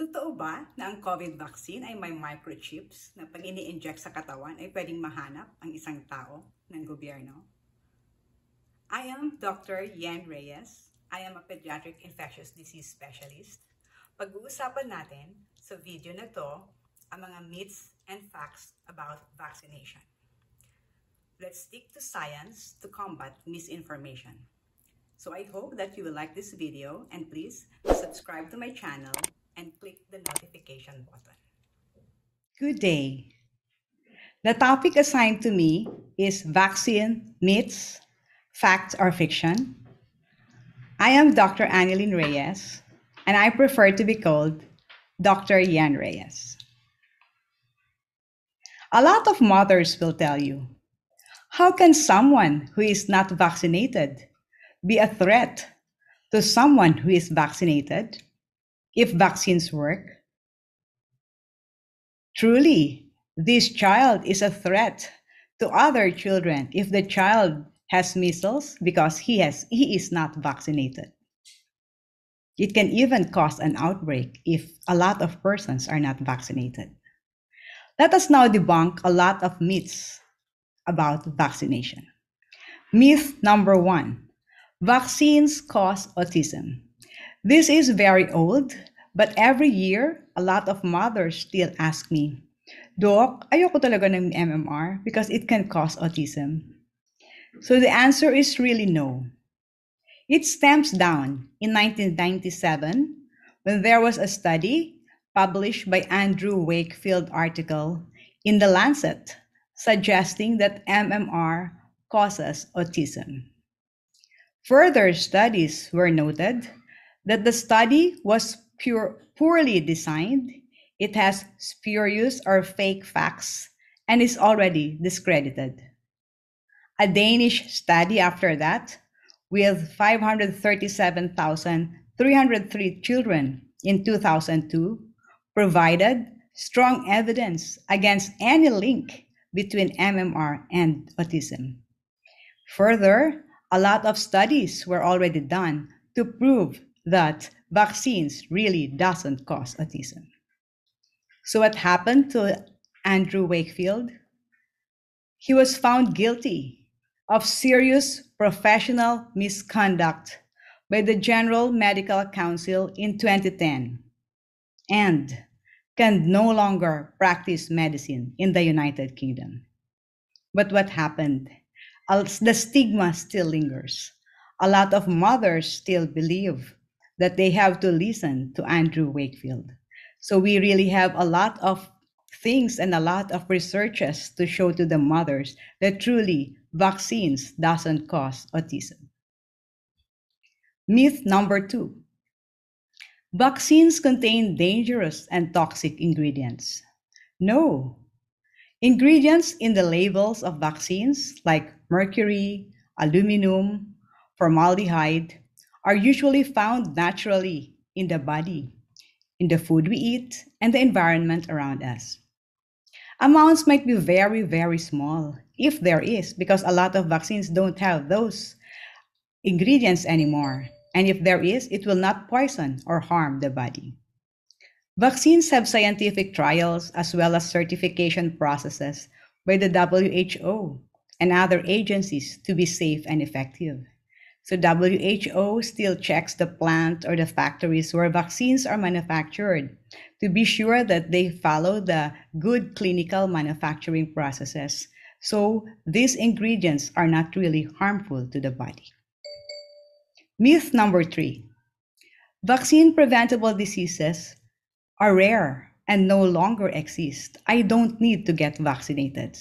Totoo ba na ang COVID vaccine ay may microchips na pag ini-inject sa katawan ay pwedeng mahanap ang isang tao ng gobyerno? I am Dr. Yan Reyes. I am a pediatric infectious disease specialist. Pag-uusapan natin sa video na to ang mga myths and facts about vaccination. Let's stick to science to combat misinformation. So I hope that you will like this video and please subscribe to my channel and click the notification button. Good day. The topic assigned to me is vaccine myths, facts or fiction. I am Dr. Annalyn Reyes, and I prefer to be called Dr. Yan Reyes. A lot of mothers will tell you, how can someone who is not vaccinated be a threat to someone who is vaccinated if vaccines work? Truly, this child is a threat to other children if the child has measles because he is not vaccinated. It can even cause an outbreak if a lot of persons are not vaccinated. Let us now debunk a lot of myths about vaccination. Myth number 1, vaccines cause autism. This is very old, but every year, a lot of mothers still ask me, Doc, ayoko talaga ng MMR because it can cause autism. So the answer is really no. It stems down in 1997 when there was a study published by Andrew Wakefield article in The Lancet suggesting that MMR causes autism. Further studies were noted that the study was poorly designed, it has spurious or fake facts, and is already discredited. A Danish study after that, with 537,303 children in 2002, provided strong evidence against any link between MMR and autism. Further, a lot of studies were already done to prove that vaccines really doesn't cause autism. So what happened to Andrew Wakefield? He was found guilty of serious professional misconduct by the General Medical Council in 2010 and can no longer practice medicine in the United Kingdom. But what happened? The stigma still lingers. A lot of mothers still believe that they have to listen to Andrew Wakefield. So we really have a lot of things and a lot of researches to show to the mothers that truly vaccines doesn't cause autism. Myth number 2, vaccines contain dangerous and toxic ingredients. No. Ingredients in the labels of vaccines like mercury, aluminum, formaldehyde are usually found naturally in the body, in the food we eat, and the environment around us. Amounts might be very, very small, if there is, because a lot of vaccines don't have those ingredients anymore. And if there is, it will not poison or harm the body. Vaccines have scientific trials as well as certification processes by the WHO and other agencies to be safe and effective. So WHO still checks the plant or the factories where vaccines are manufactured to be sure that they follow the good clinical manufacturing processes. So these ingredients are not really harmful to the body. Myth number 3, vaccine preventable diseases are rare and no longer exist. I don't need to get vaccinated.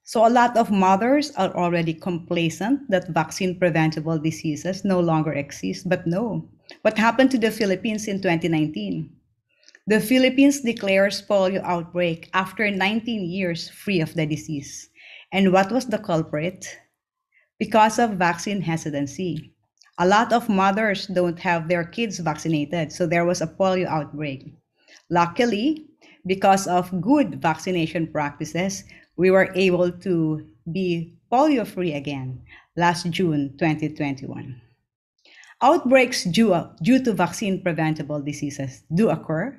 So a lot of mothers are already complacent that vaccine preventable diseases no longer exist, but no. What happened to the Philippines in 2019? The Philippines declares polio outbreak after 19 years free of the disease. And what was the culprit? Because of vaccine hesitancy. A lot of mothers don't have their kids vaccinated, so there was a polio outbreak. Luckily, because of good vaccination practices, we were able to be polio-free again last June 2021. Outbreaks due to vaccine-preventable diseases do occur,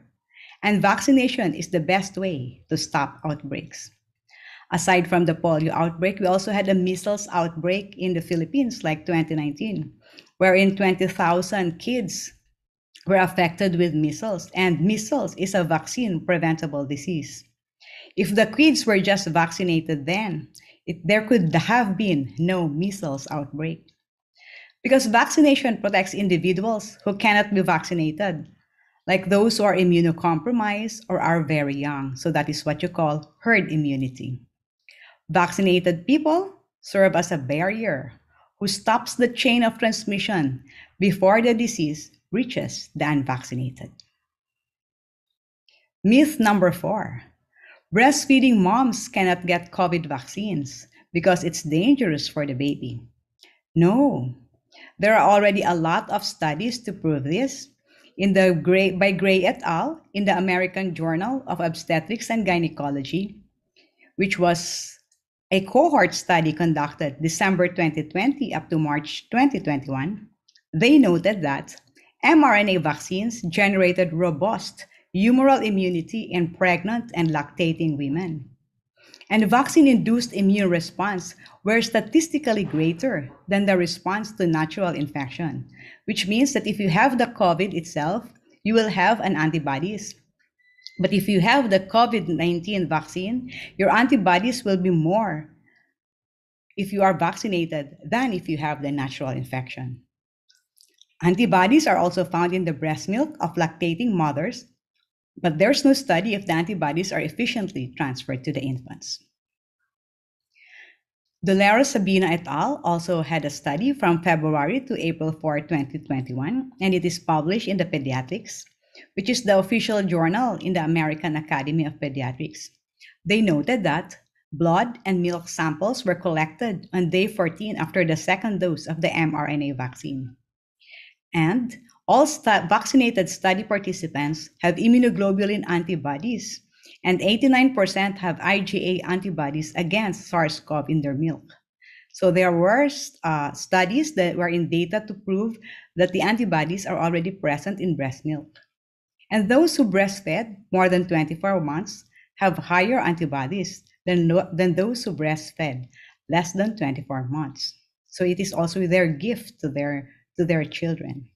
And vaccination is the best way to stop outbreaks. Aside from the polio outbreak, we also had a measles outbreak in the Philippines, like 2019, wherein 20,000 kids were affected with measles, and measles is a vaccine preventable disease. If the kids were just vaccinated then, there could have been no measles outbreak. Because vaccination protects individuals who cannot be vaccinated, like those who are immunocompromised or are very young. So that is what you call herd immunity. Vaccinated people serve as a barrier who stops the chain of transmission before the disease reaches the unvaccinated. Myth number 4: breastfeeding moms cannot get COVID vaccines because it's dangerous for the baby. No, there are already a lot of studies to prove this. By Gray et al. In the American Journal of Obstetrics and Gynecology, which was a cohort study conducted December 2020 up to March 2021, they noted that mRNA vaccines generated robust humoral immunity in pregnant and lactating women. And vaccine-induced immune response were statistically greater than the response to natural infection, which means that if you have the COVID itself, you will have an antibodies. But if you have the COVID-19 vaccine, your antibodies will be more if you are vaccinated than if you have the natural infection. Antibodies are also found in the breast milk of lactating mothers, but there's no study if the antibodies are efficiently transferred to the infants. Dolero Sabina et al. Also had a study from February to April 4, 2021, and it is published in the Pediatrics, which is the official journal in the American Academy of Pediatrics. They noted that blood and milk samples were collected on day 14 after the second dose of the mRNA vaccine. And all vaccinated study participants have immunoglobulin antibodies, and 89% have IgA antibodies against SARS-CoV in their milk. So there were studies that were in data to prove that the antibodies are already present in breast milk. And those who breastfed more than 24 months have higher antibodies than those who breastfed less than 24 months. So it is also their gift to their children.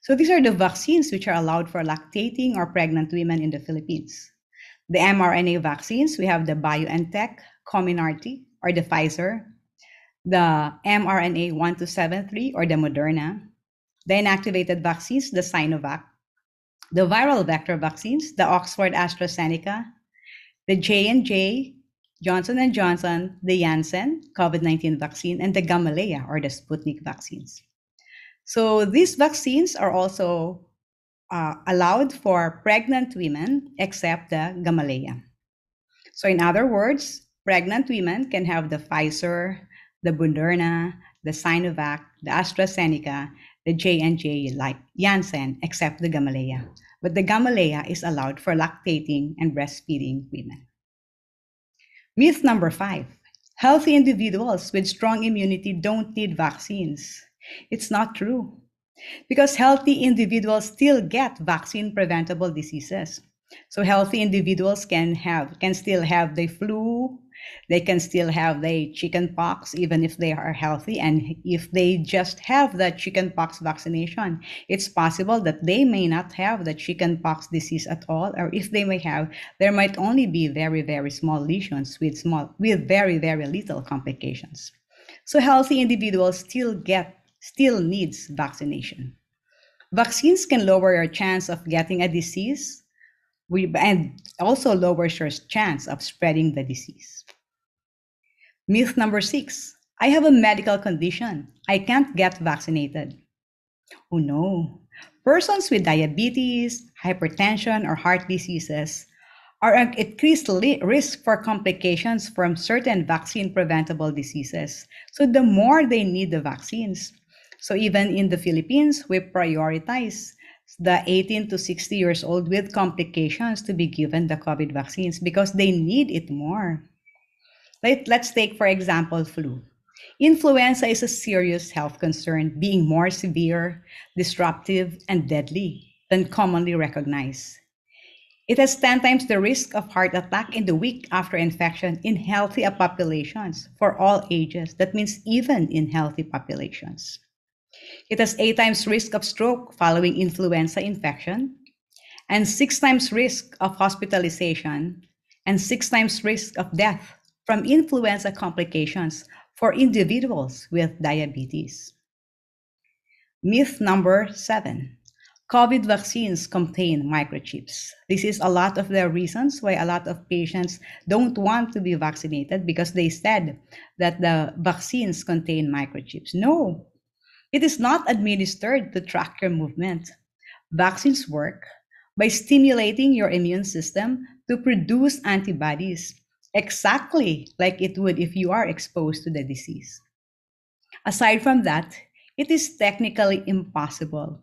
So these are the vaccines which are allowed for lactating or pregnant women in the Philippines. The mRNA vaccines, we have the BioNTech, Comirnaty, or the Pfizer, the mRNA 1273 or the Moderna, the inactivated vaccines, the Sinovac, the viral vector vaccines, the Oxford AstraZeneca, the J&J, Johnson & Johnson, the Janssen COVID-19 vaccine, and the Gamaleya or the Sputnik vaccines. So these vaccines are also allowed for pregnant women except the Gamaleya. So in other words, pregnant women can have the Pfizer, the Moderna, the Sinovac, the AstraZeneca, the J&J like Janssen, except the Gamaleya. But the Gamaleya is allowed for lactating and breastfeeding women. Myth number 5: healthy individuals with strong immunity don't need vaccines. It's not true, because healthy individuals still get vaccine preventable diseases. So healthy individuals can still have the flu, they can still have the chicken pox even if they are healthy, and if they just have the chicken pox vaccination, it's possible that they may not have the chicken pox disease at all, or if they may have, there might only be very, very small lesions with very, very little complications. So healthy individuals still needs vaccination. Vaccines can lower your chance of getting a disease and also lowers your chance of spreading the disease. Myth number 6: I have a medical condition, I can't get vaccinated. Oh no. Persons with diabetes, hypertension, or heart diseases are at increased risk for complications from certain vaccine preventable diseases. So the more they need the vaccines. So even in the Philippines, we prioritize the 18 to 60 years old with complications to be given the COVID vaccines because they need it more. Let's take, for example, flu. Influenza is a serious health concern, being more severe, disruptive, and deadly than commonly recognized. It has 10 times the risk of heart attack in the week after infection in healthy populations for all ages. That means even in healthy populations. It has 8 times risk of stroke following influenza infection, and 6 times risk of hospitalization, and 6 times risk of death from influenza complications for individuals with diabetes. Myth number 7. COVID vaccines contain microchips. This is a lot of the reasons why a lot of patients don't want to be vaccinated because they said that the vaccines contain microchips. No, it is not administered to track your movement. Vaccines work by stimulating your immune system to produce antibodies, exactly like it would if you are exposed to the disease. Aside from that, it is technically impossible.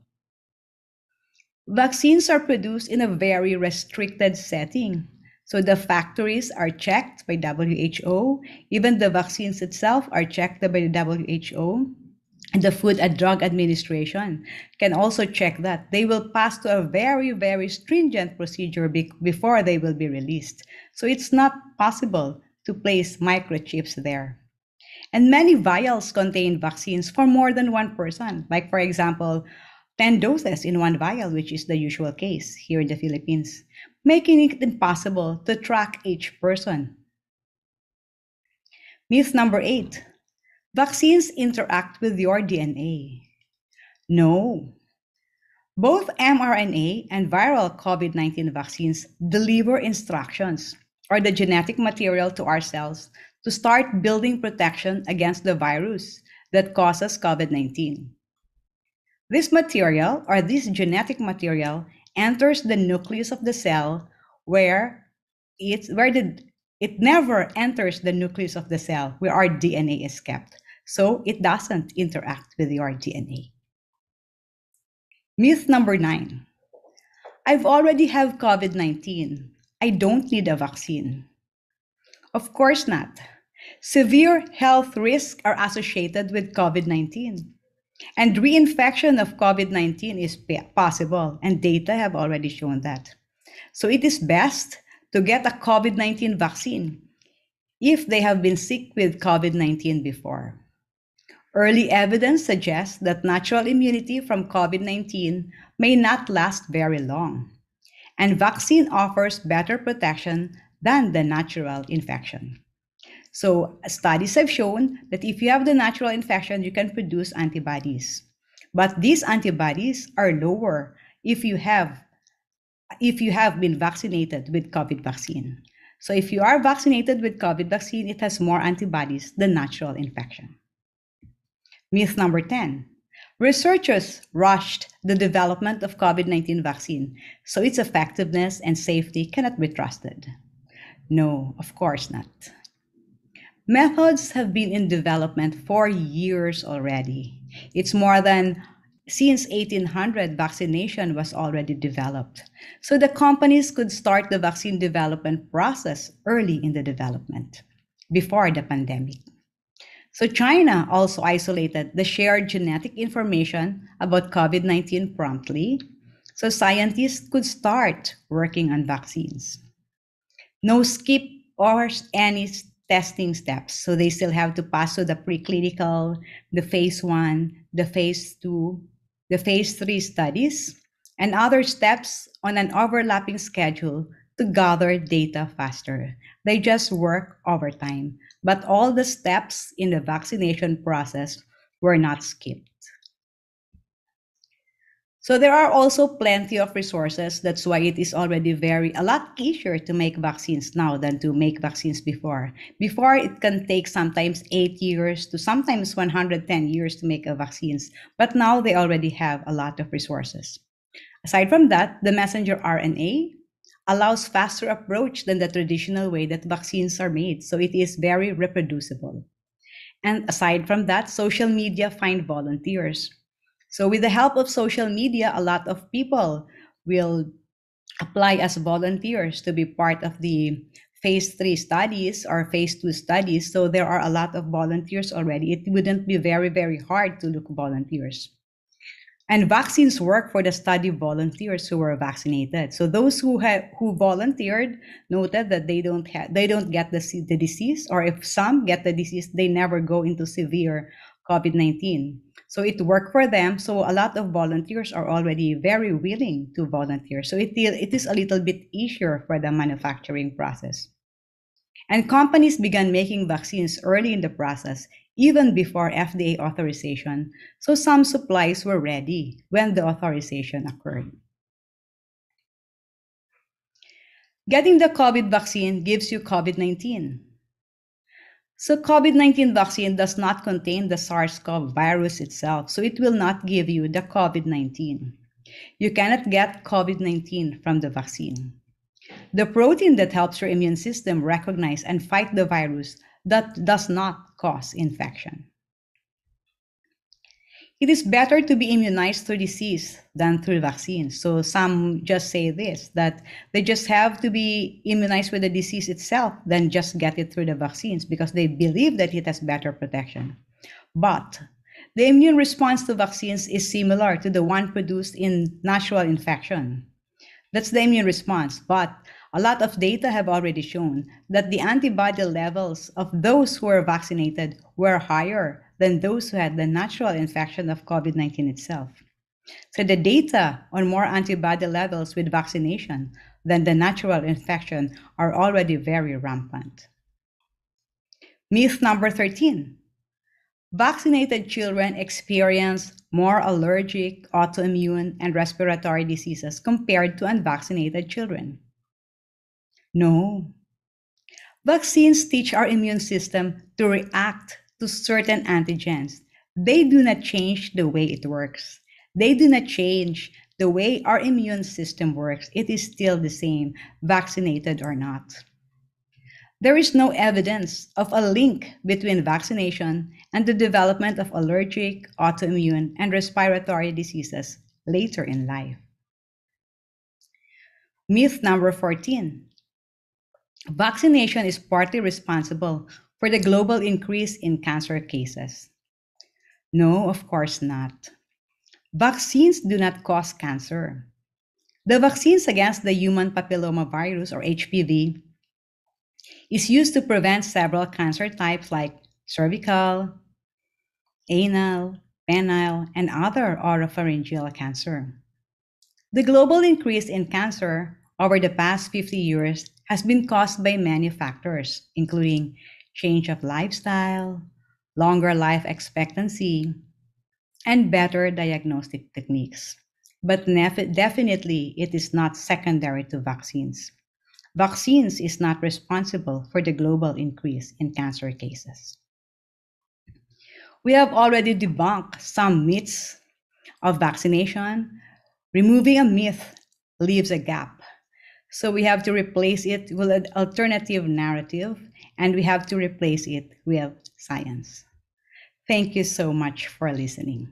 Vaccines are produced in a very restricted setting. So the factories are checked by WHO. Even the vaccines itself are checked by the WHO. And the Food and Drug Administration can also check that. They will pass to a very, very stringent procedure before they will be released. So it's not possible to place microchips there. And many vials contain vaccines for more than one person. Like, for example, 10 doses in one vial, which is the usual case here in the Philippines, making it impossible to track each person. Myth number 8. Vaccines interact with your DNA. No. Both mRNA and viral COVID-19 vaccines deliver instructions or the genetic material to our cells to start building protection against the virus that causes COVID-19. This material or this genetic material enters the nucleus of the cell where it never enters the nucleus of the cell where our DNA is kept. So it doesn't interact with your DNA. Myth number 9. I've already have COVID-19. I don't need a vaccine. Of course not. Severe health risks are associated with COVID-19. And reinfection of COVID-19 is possible, and data have already shown that. So it is best to get a COVID-19 vaccine if they have been sick with COVID-19 before. Early evidence suggests that natural immunity from COVID-19 may not last very long, and vaccine offers better protection than the natural infection. So studies have shown that if you have the natural infection, you can produce antibodies. But these antibodies are lower if you have been vaccinated with COVID vaccine. So if you are vaccinated with COVID vaccine, it has more antibodies than natural infection. Myth number 10. Researchers rushed the development of COVID-19 vaccine, so its effectiveness and safety cannot be trusted. No, of course not. Methods have been in development for years already. It's more than since 1800 vaccination was already developed. So the companies could start the vaccine development process early in the development, before the pandemic. So China also isolated the shared genetic information about COVID-19 promptly, so scientists could start working on vaccines. No skip or any testing steps. So they still have to pass through the preclinical, the phase 1, the phase 2, the phase 3 studies, and other steps on an overlapping schedule to gather data faster. They just work overtime. But all the steps in the vaccination process were not skipped. So there are also plenty of resources. That's why it is already a lot easier to make vaccines now than to make vaccines before. Before, it can take sometimes 8 years to sometimes 110 years to make a vaccines. But now they already have a lot of resources. Aside from that, the messenger RNA allows faster approach than the traditional way that vaccines are made. So it is very reproducible. And aside from that, social media find volunteers. So with the help of social media, a lot of people will apply as volunteers to be part of the phase 3 studies or phase 2 studies. So there are a lot of volunteers already. It wouldn't be very, very hard to look volunteers. And vaccines work for the study volunteers who were vaccinated. So those who volunteered noted that they don't get the disease, or if some get the disease, they never go into severe COVID-19. So it worked for them. So a lot of volunteers are already very willing to volunteer. So it is a little bit easier for the manufacturing process. And companies began making vaccines early in the process, even before FDA authorization, so some supplies were ready when the authorization occurred. Getting the COVID vaccine gives you COVID-19. So COVID-19 vaccine does not contain the SARS-CoV virus itself, so it will not give you the COVID-19. You cannot get COVID-19 from the vaccine. The protein that helps your immune system recognize and fight the virus that does not cause infection. It is better to be immunized through disease than through vaccines. So some just say this, that they just have to be immunized with the disease itself than just get it through the vaccines because they believe that it has better protection. But the immune response to vaccines is similar to the one produced in natural infection. That's the immune response. But a lot of data have already shown that the antibody levels of those who were vaccinated were higher than those who had the natural infection of COVID-19 itself. So the data on more antibody levels with vaccination than the natural infection are already very rampant. Myth number 13. Vaccinated children experience more allergic, autoimmune, and respiratory diseases compared to unvaccinated children. No. Vaccines teach our immune system to react to certain antigens. They do not change the way it works. They do not change the way our immune system works. It is still the same, vaccinated or not. There is no evidence of a link between vaccination and the development of allergic, autoimmune, and respiratory diseases later in life. Myth number 14. Vaccination is partly responsible for the global increase in cancer cases. No, of course not. Vaccines do not cause cancer. The vaccines against the human papillomavirus, or HPV, is used to prevent several cancer types like cervical, anal, penile, and other oropharyngeal cancer. The global increase in cancer over the past 50 years has been caused by many factors, including change of lifestyle, longer life expectancy, and better diagnostic techniques. But definitely, it is not secondary to vaccines. Vaccines is not responsible for the global increase in cancer cases. We have already debunked some myths of vaccination. Removing a myth leaves a gap. So we have to replace it with an alternative narrative, and we have to replace it with science. Thank you so much for listening.